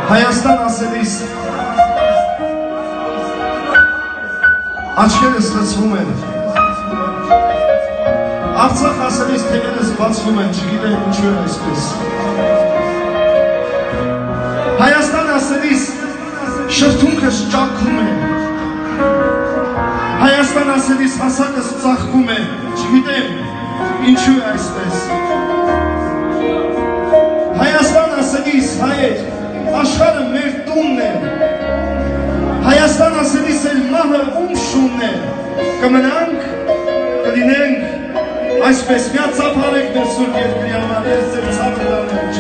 Հայաստան ասելիս աչքերս լցվում են, Արցախ ասելիս թևերս բացվում են, չգիտեմ ինչու են այսպես։ Հայաստան ասելիս շրթունքս ճաքում է, Հայաստան ասելիս հասակս ծաղկում է, չգիտեմ ինչու է այսպես։ Հայաստան ասելիս հայեր, աշխարհը մեր տունն է, Հայաստան ասելիս էլ մահը ում շունն է, կմնանք, կլինենք, այսպես միացապարեք մեր սուրբ երկրի համար, ես ձեր ցավը տանեմ,